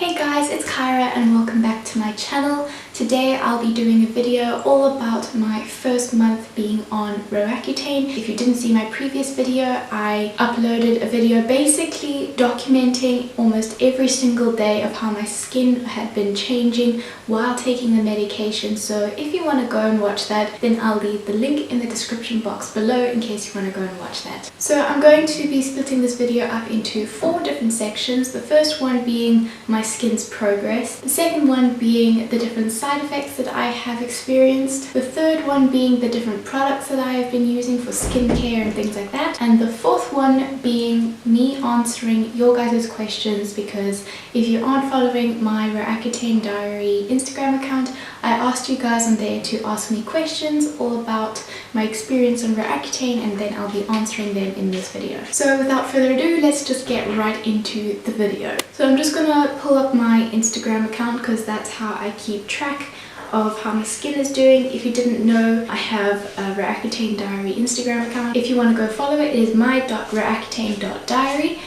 Hey guys, it's Kyra and welcome back to my channel. Today I'll be doing a video all about my first month being on ROACCUTANE. If you didn't see my previous video, I uploaded a video basically documenting almost every single day of how my skin had been changing while taking the medication. So if you want to go and watch that, then I'll leave the link in the description box below in case you want to go and watch that. So I'm going to be splitting this video up into 4 different sections. The first one being my skin's progress, the second one being the different side effects that I have experienced, the third one being the different products that I have been using for skincare and things like that, and the fourth one being me answering your guys' questions, because if you aren't following my ROACCUTANE Diary Instagram account, I asked you guys on there to ask me questions all about my experience on ROACCUTANE, and then I'll be answering them in this video. So without further ado, let's just get right into the video. So I'm just gonna pull up my Instagram account because that's how I keep track of how my skin is doing. If you didn't know, I have a ROACCUTANE Diary Instagram account. If you want to go follow it, it is my.roaccutane.diary.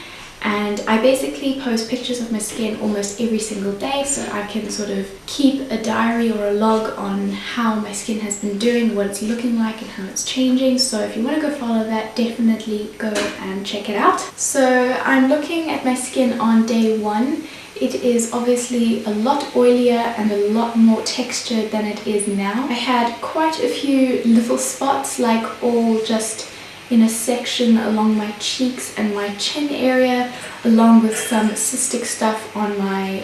And I basically post pictures of my skin almost every single day, so I can sort of keep a diary or a log on how my skin has been doing, what it's looking like and how it's changing. So if you want to go follow that, definitely go and check it out. So I'm looking at my skin on day 1. It is obviously a lot oilier and a lot more textured than it is now. I had quite a few little spots, like all just in a section along my cheeks and my chin area, along with some cystic stuff on my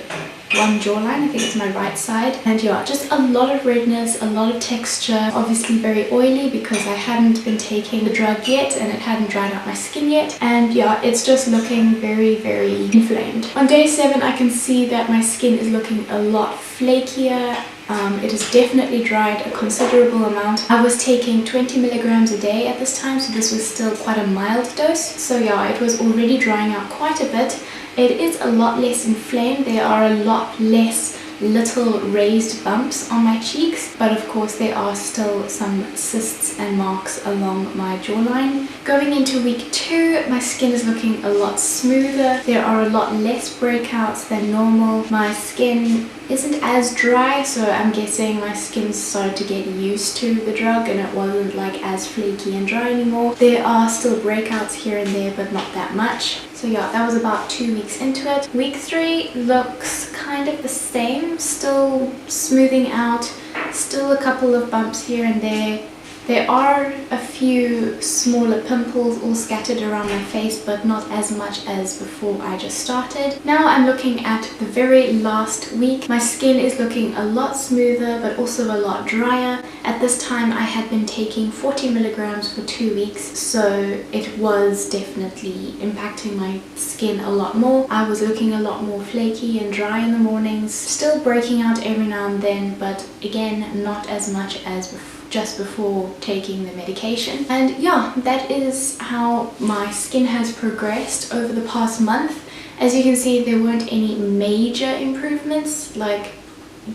one jawline. I think it's my right side. And yeah, just a lot of redness, a lot of texture, obviously very oily because I hadn't been taking the drug yet and it hadn't dried out my skin yet. And yeah, it's just looking very, very inflamed. On day 7, I can see that my skin is looking a lot flakier. It has definitely dried a considerable amount. I was taking 20 milligrams a day at this time, so this was still quite a mild dose. So yeah, it was already drying out quite a bit. It is a lot less inflamed. There are a lot less little raised bumps on my cheeks, but of course there are still some cysts and marks along my jawline. Going into week 2, my skin is looking a lot smoother. There are a lot less breakouts than normal. My skin isn't as dry, so I'm guessing my skin started to get used to the drug and it wasn't like as flaky and dry anymore. There are still breakouts here and there, but not that much. So yeah, that was about 2 weeks into it. Week 3 looks kind of the same, still smoothing out, still a couple of bumps here and there. There are a few smaller pimples all scattered around my face, but not as much as before I just started. Now I'm looking at the very last week. My skin is looking a lot smoother, but also a lot drier. At this time I had been taking 40 milligrams for 2 weeks, so it was definitely impacting my skin a lot more. I was looking a lot more flaky and dry in the mornings, still breaking out every now and then, but again, not as much as just before taking the medication. And yeah, that is how my skin has progressed over the past month. As you can see, there weren't any major improvements. Like,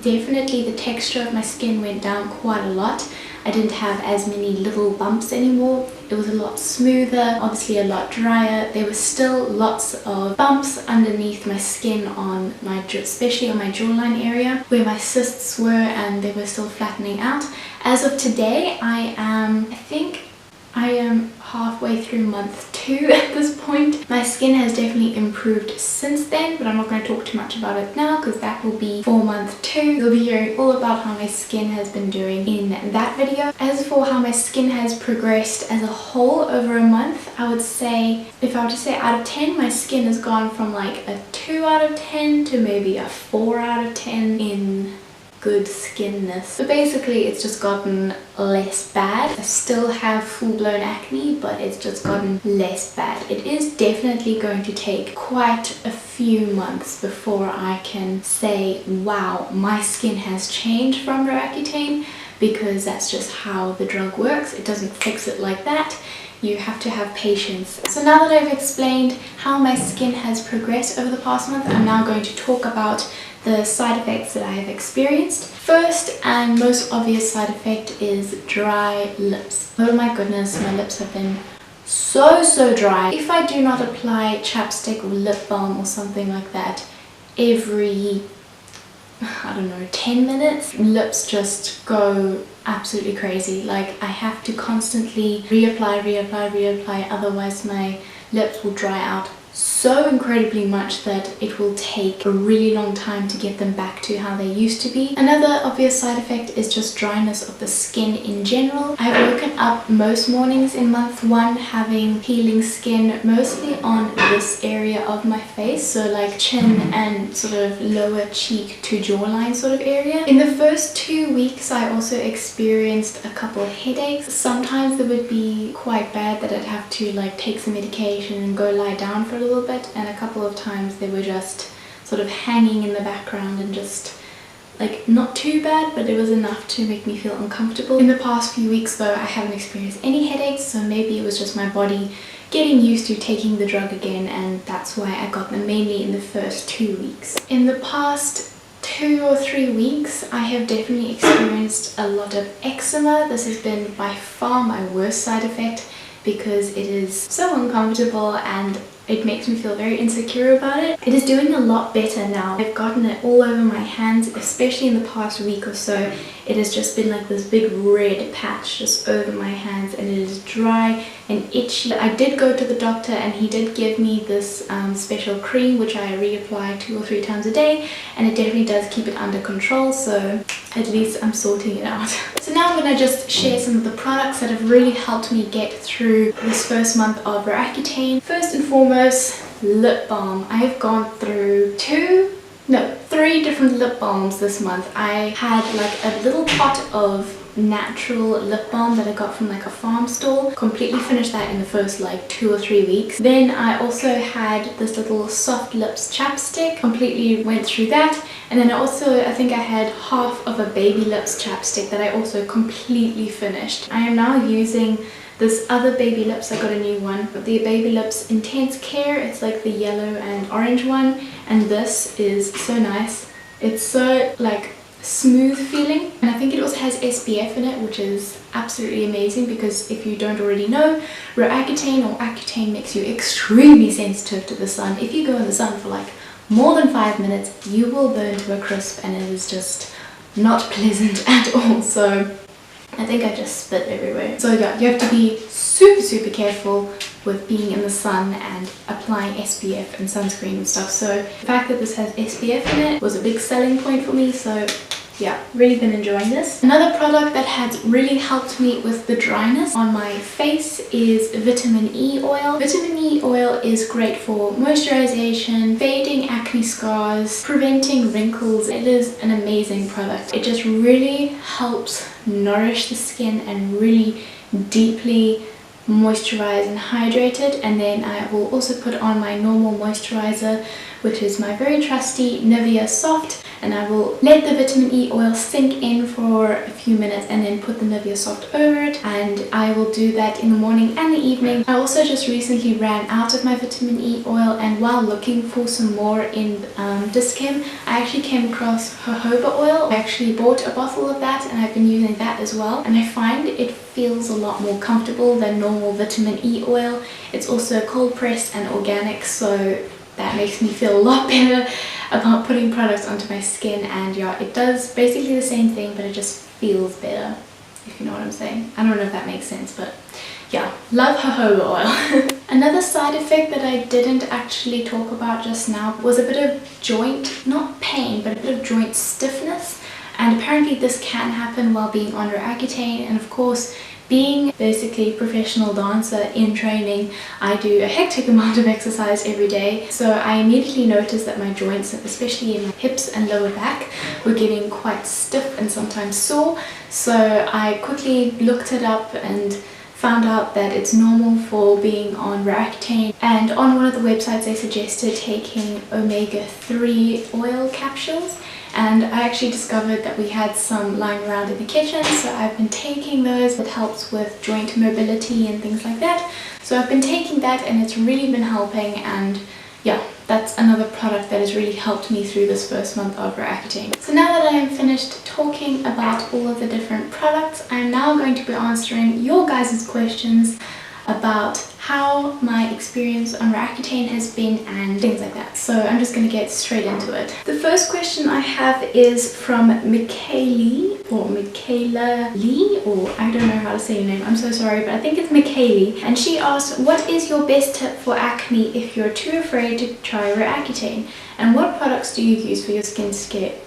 definitely the texture of my skin went down quite a lot. I didn't have as many little bumps anymore. It was a lot smoother, obviously a lot drier. There were still lots of bumps underneath my skin on my jaw, especially on my jawline area where my cysts were, and they were still flattening out. As of today, I think I am halfway through month 2 at this point. My skin has definitely improved since then, but I'm not going to talk too much about it now because that will be for month 2. You'll be hearing all about how my skin has been doing in that video. As for how my skin has progressed as a whole over a month, I would say, if I were to say out of 10, my skin has gone from like a 2 out of 10 to maybe a 4 out of 10 in good skinness. So basically it's just gotten less bad. I still have full-blown acne, but it's just gotten less bad. It is definitely going to take quite a few months before I can say, wow, my skin has changed from ROACCUTANE, because that's just how the drug works. It doesn't fix it like that. You have to have patience. So now that I've explained how my skin has progressed over the past month, I'm now going to talk about the side effects that I have experienced. First and most obvious side effect is dry lips. Oh my goodness, my lips have been so dry. If I do not apply chapstick or lip balm or something like that, every, I don't know, 10 minutes. Lips just go absolutely crazy. Like, I have to constantly reapply, otherwise my lips will dry out so incredibly much that it will take a really long time to get them back to how they used to be. Another obvious side effect is just dryness of the skin in general. I've woken up most mornings in month 1 having peeling skin, mostly on this area of my face, so like chin and sort of lower cheek to jawline sort of area. In the first 2 weeks I also experienced a couple headaches. Sometimes they would be quite bad that I'd have to like take some medication and go lie down for a little bit, and a couple of times they were just sort of hanging in the background and just like not too bad, but it was enough to make me feel uncomfortable. In the past few weeks though, I haven't experienced any headaches, so maybe it was just my body getting used to taking the drug again, and that's why I got them mainly in the first 2 weeks. In the past 2 or 3 weeks I have definitely experienced a lot of eczema. This has been by far my worst side effect because it is so uncomfortable and it makes me feel very insecure about it. It is doing a lot better now. I've gotten it all over my hands, especially in the past week or so. It has just been like this big red patch just over my hands, and it is dry and itchy. I did go to the doctor and he did give me this special cream which I reapply 2 or 3 times a day, and it definitely does keep it under control, so at least I'm sorting it out. So now I'm going to just share some of the products that have really helped me get through this first month of ROACCUTANE. First and foremost, lip balm. I have gone through 3 different lip balms this month. I had like a little pot of natural lip balm that I got from like a farm store. Completely finished that in the first like 2 or 3 weeks. Then I also had this little soft lips chapstick. Completely went through that. And then I think I had half of a baby lips chapstick that I also completely finished. I am now using this other baby lips. I got a new one, the Baby Lips Intense Care. It's like the yellow and orange one, and this is so nice. It's so like smooth feeling, and I think it also has SPF in it, which is absolutely amazing because if you don't already know, ROACCUTANE or Accutane makes you extremely sensitive to the sun. If you go in the sun for like more than 5 minutes, you will burn to a crisp, and it is just not pleasant at all. So I think I just spit everywhere. So yeah, you have to be super careful with being in the sun and applying SPF and sunscreen and stuff. So the fact that this has SPF in it was a big selling point for me. So yeah, really been enjoying this. Another product that has really helped me with the dryness on my face is vitamin E oil. Vitamin E oil is great for moisturization, fading acne scars, preventing wrinkles. It is an amazing product. It just really helps nourish the skin and really deeply moisturize and hydrate it. And then I will also put on my normal moisturizer, which is my very trusty Nivea Soft, and I will let the vitamin E oil sink in for a few minutes and then put the Nivea Soft over it, and I will do that in the morning and the evening. I also just recently ran out of my vitamin E oil, and while looking for some more in Dischem, I actually came across jojoba oil. I actually bought a bottle of that and I've been using that as well, and I find it feels a lot more comfortable than normal vitamin E oil. It's also cold pressed and organic, so that makes me feel a lot better about putting products onto my skin. And yeah, it does basically the same thing, but it just feels better, if you know what I'm saying. I don't know if that makes sense, but yeah, love jojoba oil. Another side effect that I didn't actually talk about just now was a bit of joint, not pain, but a bit of joint stiffness. And apparently this can happen while being on ROACCUTANE, and of course, being basically a professional dancer in training, I do a hectic amount of exercise every day. So I immediately noticed that my joints, especially in my hips and lower back, were getting quite stiff and sometimes sore. So I quickly looked it up and found out that it's normal for being on ROACCUTANE, and on one of the websites they suggested taking omega-3 oil capsules. And I actually discovered that we had some lying around in the kitchen, so I've been taking those. It helps with joint mobility and things like that. So I've been taking that and it's really been helping, and yeah, that's another product that has really helped me through this first month of ROACCUTANE. So now that I am finished talking about all of the different products, I'm now going to be answering your guys' questions about how my experience on Roaccutane has been and things like that. So I'm just going to get straight into it. The first question I have is from Michaela Lee, or I don't know how to say your name, I'm so sorry, but I think it's Michaela. And she asked, what is your best tip for acne if you're too afraid to try Roaccutane? And what products do you use for your skincare?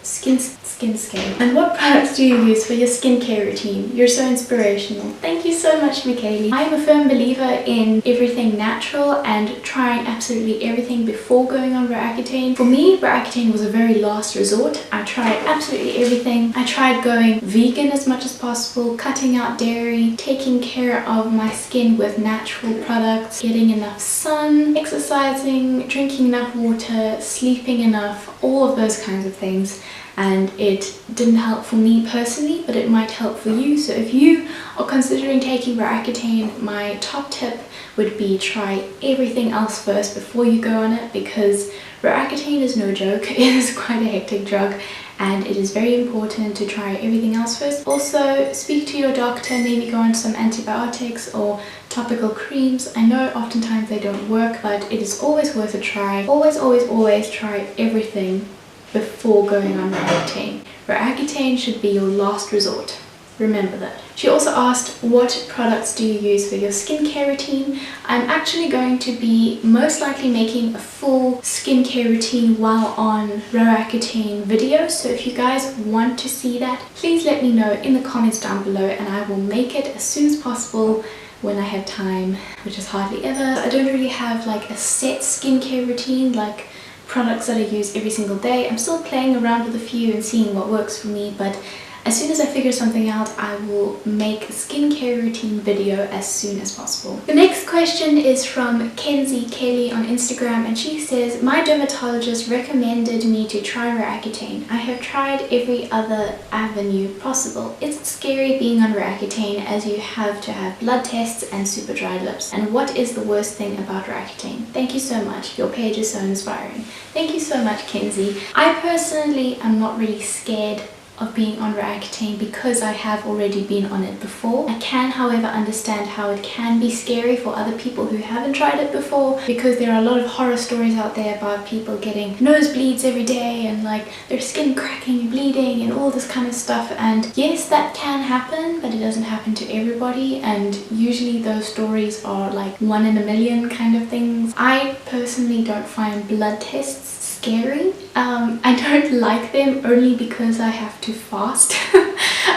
And what products do you use for your skincare routine? You're so inspirational. Thank you so much, Michaela. I am a firm believer in everything natural and trying absolutely everything before going on Roaccutane. For me, Roaccutane was a very last resort. I tried absolutely everything. I tried going vegan as much as possible, cutting out dairy, taking care of my skin with natural products, getting enough sun, exercising, drinking enough water, sleeping enough, all of those kinds of things. And it didn't help for me personally, but it might help for you. So if you are considering taking Roaccutane, my top tip would be try everything else first before you go on it, because Roaccutane is no joke. It is quite a hectic drug and it is very important to try everything else first. Also, speak to your doctor, maybe go on some antibiotics or topical creams. I know oftentimes they don't work, but it is always worth a try. Always, always, always try everything before going on Roaccutane. Roaccutane should be your last resort. Remember that. She also asked, what products do you use for your skincare routine? I'm actually going to be most likely making a full skincare routine while on Roaccutane video. So if you guys want to see that, please let me know in the comments down below and I will make it as soon as possible when I have time, which is hardly ever. I don't really have like a set skincare routine, like products that I use every single day. I'm still playing around with a few and seeing what works for me, but as soon as I figure something out, I will make a skincare routine video as soon as possible. The next question is from Kenzie Kelly on Instagram, and she says, my dermatologist recommended me to try Roaccutane. I have tried every other avenue possible. It's scary being on Roaccutane as you have to have blood tests and super dry lips. And what is the worst thing about Roaccutane? Thank you so much. Your page is so inspiring. Thank you so much, Kenzie. I personally am not really scared of being on Roaccutane because I have already been on it before. I can, however, understand how it can be scary for other people who haven't tried it before, because there are a lot of horror stories out there about people getting nosebleeds every day and like their skin cracking and bleeding and all this kind of stuff. And yes, that can happen, but it doesn't happen to everybody, and usually those stories are like 1 in a million kind of things. I personally don't find blood tests scary. I don't like them only because I have to fast.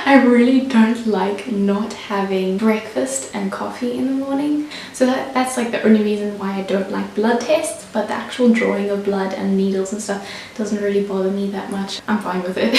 I really don't like not having breakfast and coffee in the morning. So that's like the only reason why I don't like blood tests, but the actual drawing of blood and needles and stuff doesn't really bother me that much. I'm fine with it.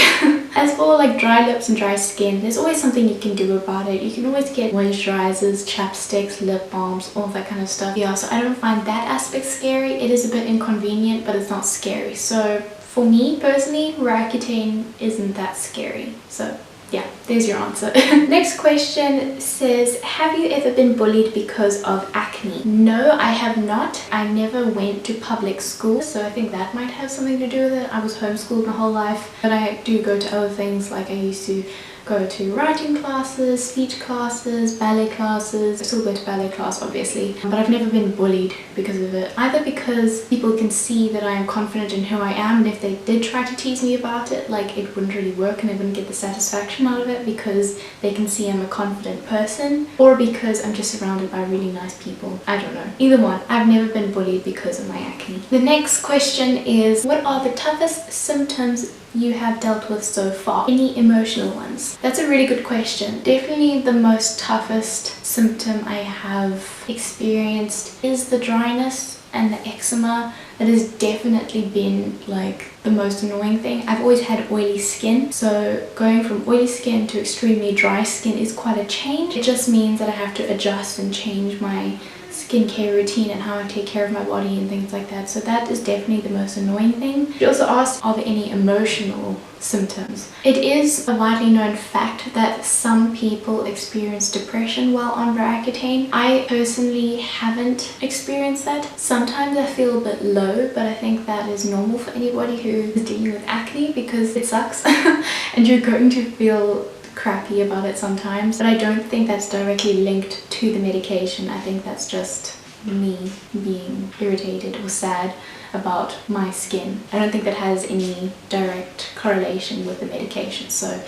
As for like dry lips and dry skin, there's always something you can do about it. You can always get moisturizers, chapsticks, lip balms, all that kind of stuff. Yeah, so I don't find that aspect scary. It is a bit inconvenient, but it's not scary. So for me personally, Roaccutane isn't that scary. So yeah, there's your answer. Next question says, have you ever been bullied because of acne? No, I have not. I never went to public school, so I think that might have something to do with it. I was homeschooled my whole life, but I do go to other things, like I used to go to writing classes, speech classes, ballet classes. I still go to ballet class obviously, but I've never been bullied because of it. Either because people can see that I am confident in who I am, and if they did try to tease me about it, like it wouldn't really work and I wouldn't get the satisfaction out of it because they can see I'm a confident person, or because I'm just surrounded by really nice people. I don't know. Either one. I've never been bullied because of my acne. The next question is, what are the toughest symptoms you have dealt with so far? Any emotional ones? That's a really good question. Definitely the most toughest symptom I have experienced is the dryness and the eczema. That has definitely been like the most annoying thing. I've always had oily skin, so going from oily skin to extremely dry skin is quite a change. It just means that I have to adjust and change my skincare routine and how I take care of my body and things like that. So that is definitely the most annoying thing. She also asked, are there any emotional symptoms? It is a widely known fact that some people experience depression while on Roaccutane. I personally haven't experienced that. Sometimes I feel a bit low, but I think that is normal for anybody who is dealing with acne because it sucks and you're going to feel crappy about it sometimes, but I don't think that's directly linked to the medication. I think that's just me being irritated or sad about my skin. I don't think that has any direct correlation with the medication. So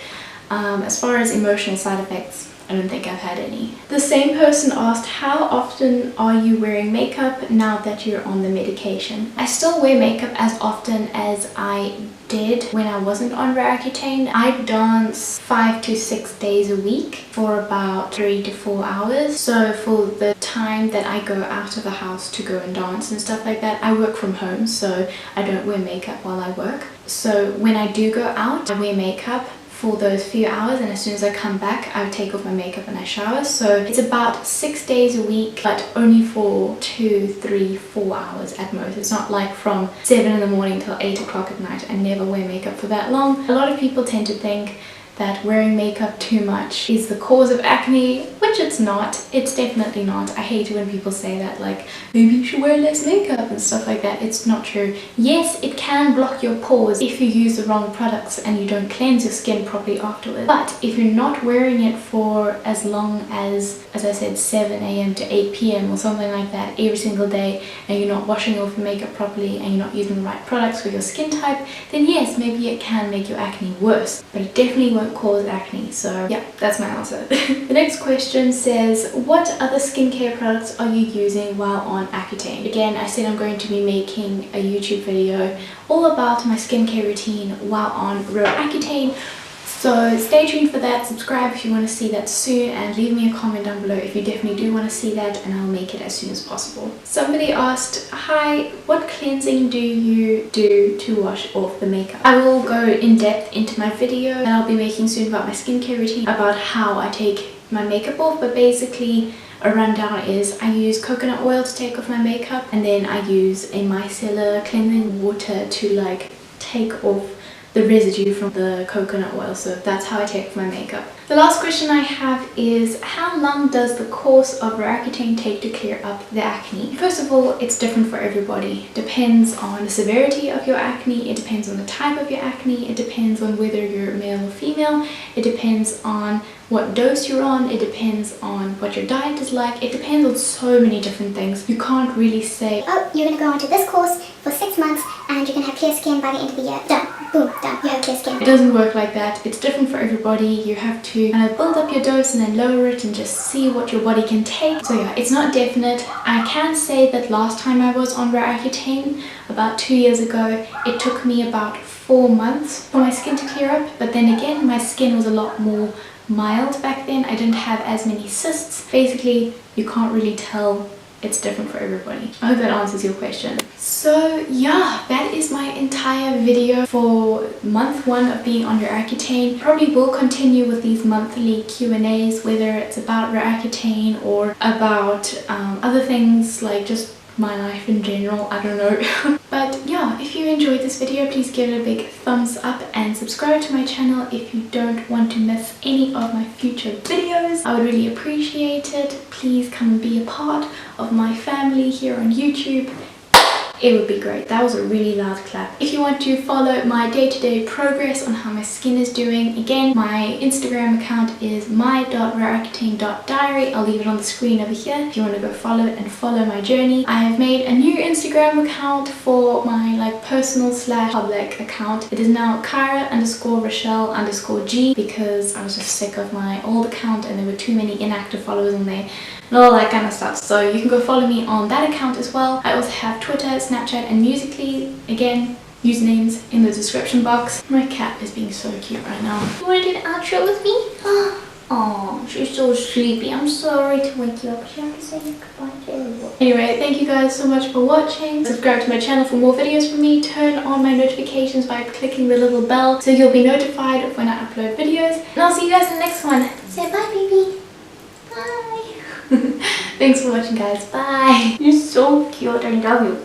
as far as emotional side effects, I don't think I've had any. The same person asked, how often are you wearing makeup now that you're on the medication? I still wear makeup as often as I did when I wasn't on ROACCUTANE. I dance 5 to 6 days a week for about 3 to 4 hours. So for the time that I go out of the house to go and dance and stuff like that, I work from home, so I don't wear makeup while I work. So when I do go out, I wear makeup for those few hours, and as soon as I come back I take off my makeup and I shower. So it's about 6 days a week, but only for 2, 3, 4 hours at most. It's not like from 7 in the morning till 8 o'clock at night. I never wear makeup for that long. A lot of people tend to think that wearing makeup too much is the cause of acne, which it's not. It's definitely not. I hate it when people say that, like, maybe you should wear less makeup and stuff like that. It's not true. Yes, it can block your pores if you use the wrong products and you don't cleanse your skin properly afterwards. But if you're not wearing it for as long as I said, 7 a.m. to 8 p.m. or something like that every single day, and you're not washing off your makeup properly and you're not using the right products for your skin type, then yes, maybe it can make your acne worse, but it definitely won't cause acne. So yeah, that's my answer. The next question says, what other skincare products are you using while on Accutane? Again, I said I'm going to be making a YouTube video all about my skincare routine while on ROACCUTANE. So stay tuned for that. Subscribe if you want to see that soon, and leave me a comment down below if you definitely do want to see that, and I'll make it as soon as possible. Somebody asked, hi, what cleansing do you do to wash off the makeup? I will go in depth into my video that I'll be making soon about my skincare routine, about how I take my makeup off, but basically a rundown is I use coconut oil to take off my makeup, and then I use a micellar cleansing water to like take off the residue from the coconut oil. So that's how I take off my makeup. The last question I have is, how long does the course of ROACCUTANE take to clear up the acne? First of all, it's different for everybody. Depends on the severity of your acne, it depends on the type of your acne, it depends on whether you're male or female, it depends on what dose you're on, it depends on what your diet is like, it depends on so many different things. You can't really say, oh, you're going to go onto this course for 6 months and you're going to have clear skin by the end of the year. Done. Boom. Done. You have clear skin. It doesn't work like that. It's different for everybody. You have to kind of build up your dose and then lower it and just see what your body can take. So yeah, it's not definite. I can say that last time I was on ROACCUTANE, about 2 years ago, it took me about 4 months for my skin to clear up. But then again, my skin was a lot more mild back then. I didn't have as many cysts. Basically, you can't really tell. It's different for everybody. I hope that answers your question. So yeah, that is my entire video for month 1 of being on ROACCUTANE. Probably will continue with these monthly Q&As, whether it's about ROACCUTANE or about other things like just my life in general, I don't know. But yeah, if you enjoyed this video, please give it a big thumbs up and subscribe to my channel if you don't want to miss any of my future videos. I would really appreciate it. Please come and be a part of my family here on YouTube. It would be great. That was a really loud clap. If you want to follow my day-to-day progress on how my skin is doing, again, my Instagram account is my.roaccutane.diary. I'll leave it on the screen over here if you want to go follow it and follow my journey. I have made a new Instagram account for my like personal / public account. It is now Kyra_Rochelle_G, because I was just sick of my old account and there were too many inactive followers on there and all that kind of stuff. So you can go follow me on that account as well. I also have Twitter, Snapchat and Musical.ly. Again, usernames in the description box. My cat is being so cute right now. You want to do an outro with me? Oh, she's so sleepy. I'm sorry to wake you up. She have to say goodbye to everyone. Anyway, thank you guys so much for watching. Subscribe to my channel for more videos from me. Turn on my notifications by clicking the little bell so you'll be notified of when I upload videos. And I'll see you guys in the next one. Say bye, baby. Bye. Thanks for watching, guys. Bye. You're so cute. I love you.